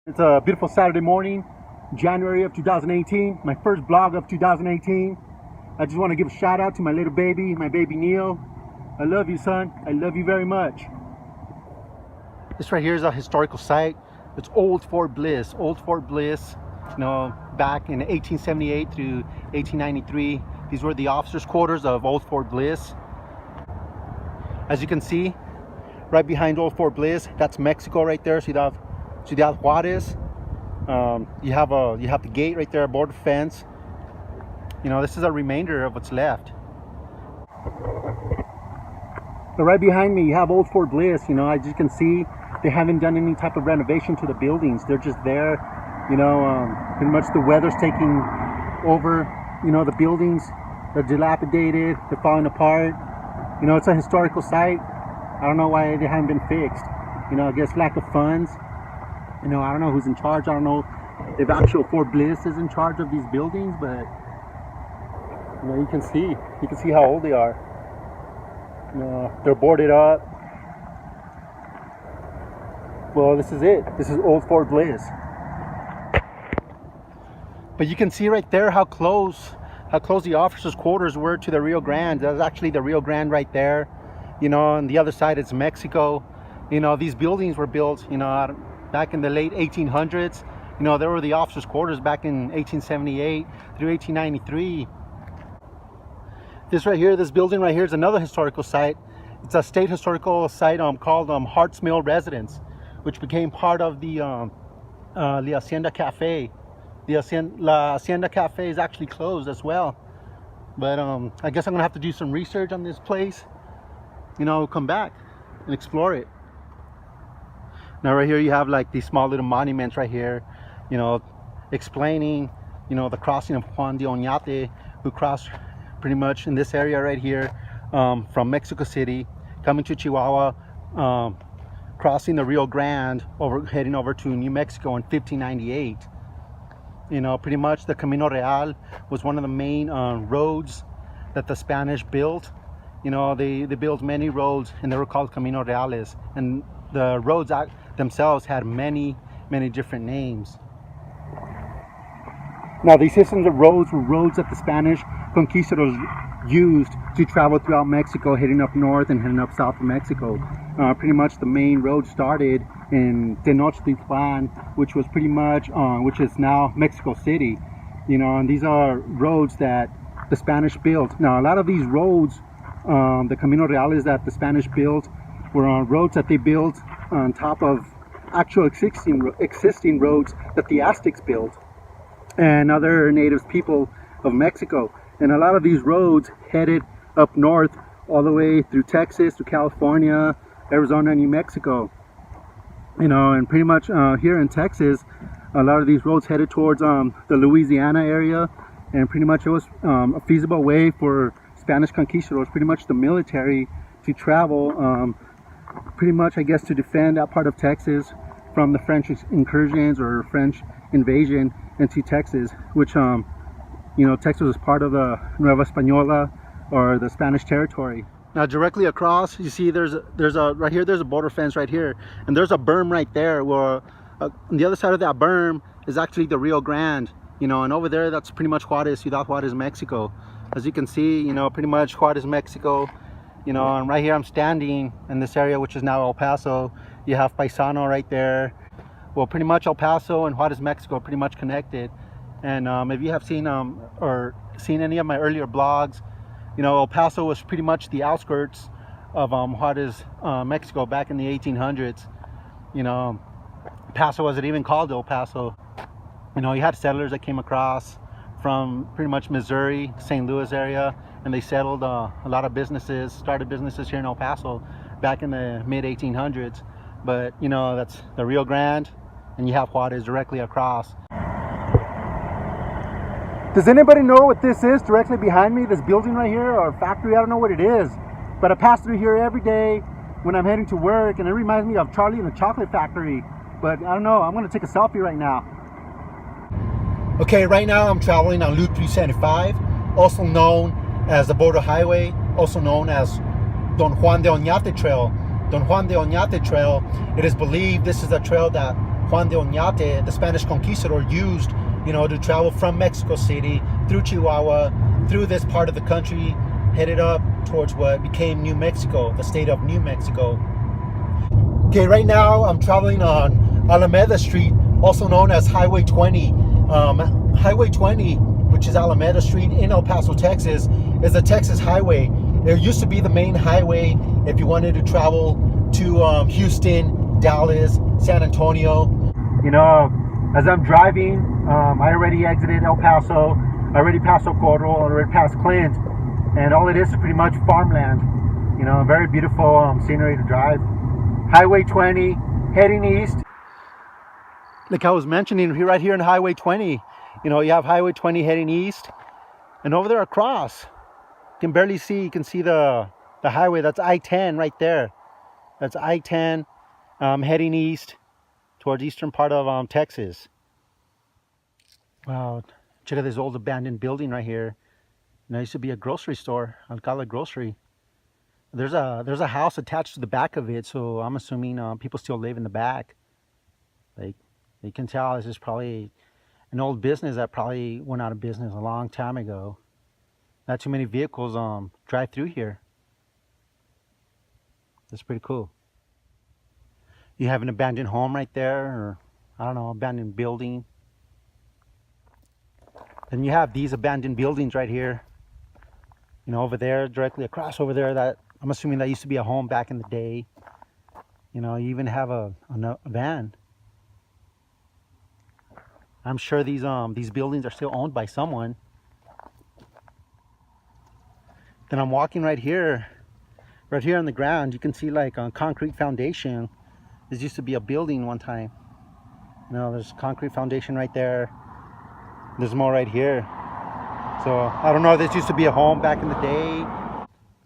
It's a beautiful Saturday morning, January of 2018, my first vlog of 2018. I just want to give a shout out to my little baby, my baby Neil. I love you, son. I love you very much. This right here is a historical site. It's Old Fort Bliss. Old Fort Bliss, back in 1878 through 1893. These were the officers' quarters of Old Fort Bliss. As you can see, right behind Old Fort Bliss, that's Mexico right there. Ciudad Juarez. You have the gate right there, border fence. This is a remainder of what's left. But right behind me, you have Old Fort Bliss. As you can see, they haven't done any type of renovation to the buildings. They're just there. Pretty much the weather's taking over. The buildings, they're dilapidated. They're falling apart. It's a historical site. I don't know why they haven't been fixed. I guess lack of funds. I don't know who's in charge. I don't know if actual Fort Bliss is in charge of these buildings, but you can see how old they are. They're boarded up. Well, this is it. This is Old Fort Bliss. But you can see right there how close the officers' quarters were to the Rio Grande. That's actually the Rio Grande right there. On the other side it's Mexico. These buildings were built, back in the late 1800s. There were the officers' quarters back in 1878 through 1893. This building right here is another historical site. It's a state historical site called Hart's Mill Residence, which became part of the La Hacienda Cafe. La Hacienda Cafe is actually closed as well. But I guess I'm gonna have to do some research on this place. Come back and explore it. Now right here you have like these small little monuments right here, explaining, the crossing of Juan de Onate, who crossed pretty much in this area right here, from Mexico City, coming to Chihuahua, crossing the Rio Grande, heading over to New Mexico in 1598. Pretty much the Camino Real was one of the main roads that the Spanish built. They built many roads, and they were called Camino Reales, and the roads themselves had many different names. Now these systems of roads were roads that the Spanish conquistadors used to travel throughout Mexico, heading up north and heading up south of Mexico. Pretty much the main road started in Tenochtitlan, which was which is now Mexico City. And these are roads that the Spanish built. Now a lot of these roads, the Camino Reales that the Spanish built, were on roads that they built on top of actual existing roads that the Aztecs built and other native people of Mexico. And a lot of these roads headed up north all the way through Texas, to California, Arizona, New Mexico. And pretty much here in Texas, a lot of these roads headed towards the Louisiana area, and pretty much it was a feasible way for Spanish conquistadors, pretty much the military, to travel, pretty much I guess to defend that part of Texas from the French incursions or French invasion into Texas, which Texas was part of the Nueva Española, or the Spanish territory. Now directly across, you see there's a border fence right here, and there's a berm right there where on the other side of that berm is actually the Rio Grande, and over there that's pretty much Ciudad Juarez, Mexico. As you can see, pretty much Juarez, Mexico, and right here I'm standing in this area, which is now El Paso. You have Paisano right there. Well, pretty much El Paso and Juarez, Mexico are pretty much connected. And if you have seen any of my earlier blogs, El Paso was pretty much the outskirts of Juarez, Mexico back in the 1800s. Paso wasn't even called El Paso. You had settlers that came across from pretty much Missouri, St. Louis area, and they settled a lot of businesses, started businesses here in El Paso back in the mid 1800s. But that's the Rio Grande, and you have Juarez directly across. Does anybody know what this is directly behind me? This building right here, or factory? I don't know what it is, but I pass through here every day when I'm heading to work, and it reminds me of Charlie and the Chocolate Factory. But I don't know, I'm gonna take a selfie right now. Okay, right now I'm traveling on Route 375, also known as the Border Highway, also known as Don Juan de Onate Trail. Don Juan de Onate Trail, it is believed this is a trail that Juan de Onate, the Spanish conquistador, used, to travel from Mexico City through Chihuahua, through this part of the country, headed up towards what became New Mexico, the state of New Mexico. Okay, right now I'm traveling on Alameda Street, also known as Highway 20. Highway 20, which is Alameda Street in El Paso, Texas, is a Texas highway. It used to be the main highway if you wanted to travel to Houston, Dallas, San Antonio. As I'm driving, I already exited El Paso, I already passed Socorro, I already passed Clint, and all it is pretty much farmland. Very beautiful scenery to drive. Highway 20, heading east. Like I was mentioning, right here in Highway 20, you have Highway 20 heading east, and over there across, you can barely see, you can see the highway. That's I-10 right there. That's I-10 heading east towards eastern part of Texas. Wow, check out this old abandoned building right here. It used to be a grocery store, Alcala Grocery. There's a house attached to the back of it, so I'm assuming people still live in the back. Like, you can tell this is probably an old business that probably went out of business a long time ago. Not too many vehicles drive through here. That's pretty cool. You have an abandoned home right there, or I don't know, abandoned building. Then you have these abandoned buildings right here. Over there, directly across over there, that I'm assuming that used to be a home back in the day. You even have a van. I'm sure these buildings are still owned by someone. Then I'm walking right here on the ground. You can see like a concrete foundation. This used to be a building one time. There's concrete foundation right there. There's more right here. So I don't know if this used to be a home back in the day.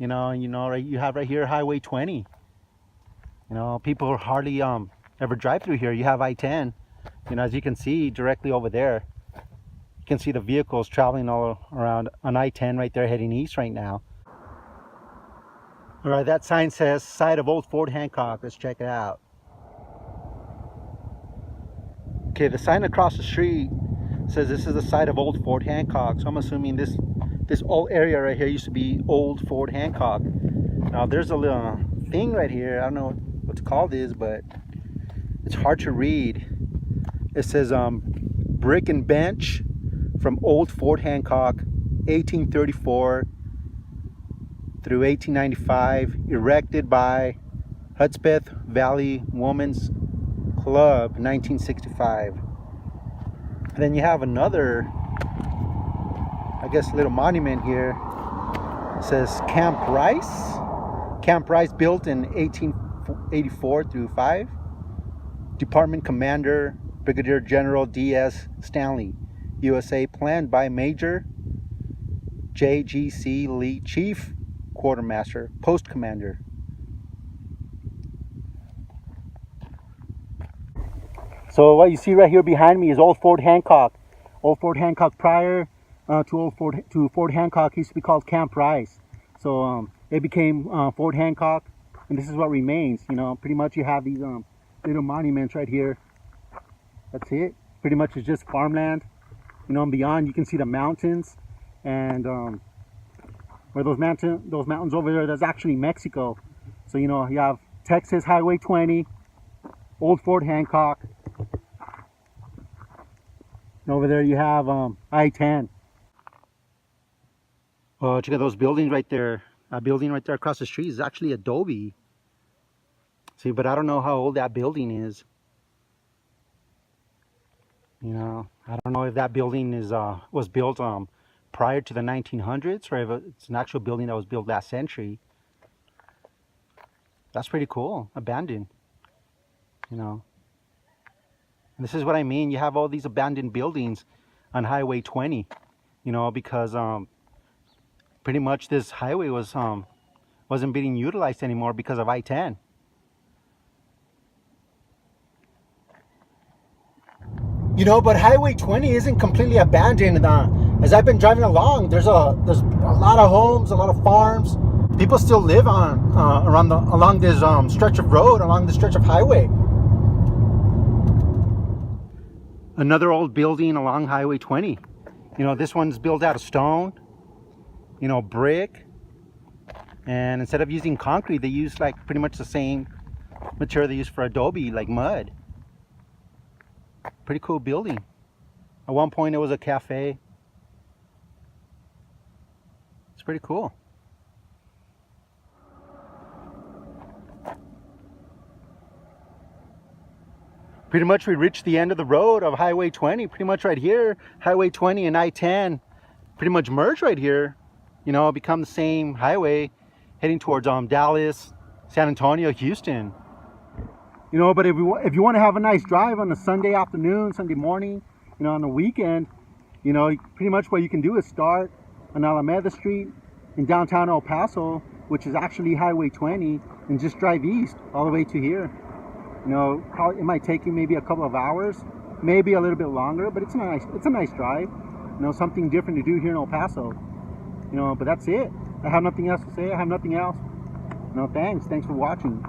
Right, you have right here Highway 20. People hardly ever drive through here. You have I-10. As you can see directly over there, you can see the vehicles traveling all around on I-10 right there heading east right now. All right, that sign says site of Old Fort Hancock. Let's check it out. Okay, the sign across the street says this is the site of Old Fort Hancock. So I'm assuming this old area right here used to be Old Fort Hancock. Now there's a little thing right here. I don't know what to call this, but it's hard to read. It says brick and bench from Old Fort Hancock, 1834 through 1895, erected by Hudspeth Valley Women's Club, 1965. And then you have another, I guess, little monument here. It says Camp Rice. Camp Rice, built in 1884 through 5. Department Commander Brigadier General D.S. Stanley, USA. Planned by Major J.G.C. Lee, Chief Quartermaster, Post Commander. So what you see right here behind me is Old Fort Hancock. Old Fort Hancock, prior to Fort Hancock, used to be called Camp Rice. So it became Fort Hancock, and this is what remains. Pretty much you have these little monuments right here. That's it. Pretty much it's just farmland. And beyond you can see the mountains, and where those mountains over there, that's actually Mexico. So you have Texas Highway 20, Old Fort Hancock. And over there you have I-10. Oh, check out those buildings right there. That building right there across the street is actually adobe. See, but I don't know how old that building is. I don't know if that building was built prior to the 1900s, or if it's an actual building that was built last century. That's pretty cool. Abandoned. And this is what I mean. You have all these abandoned buildings on Highway 20. Because pretty much this highway wasn't being utilized anymore because of I-10. But Highway 20 isn't completely abandoned. As I've been driving along, there's a lot of homes, a lot of farms. People still live along this stretch of road, along this stretch of highway. Another old building along Highway 20. You know, this one's built out of stone, you know, brick. And instead of using concrete, they use like pretty much the same material they use for adobe, like mud. Pretty cool building. At one point it was a cafe. It's pretty cool. Pretty much we reached the end of the road of Highway 20, pretty much right here. Highway 20 and I-10 pretty much merge right here. You know, become the same highway heading towards Dallas, San Antonio, Houston. You know, but if you want to have a nice drive on a Sunday afternoon, Sunday morning, you know, on the weekend, you know, pretty much what you can do is start on Alameda Street in downtown El Paso, which is actually Highway 20, and just drive east all the way to here. You know, it might take you maybe a couple of hours, maybe a little bit longer, but it's a nice drive. You know, something different to do here in El Paso. You know, but that's it. I have nothing else to say. I have nothing else. No, thanks for watching.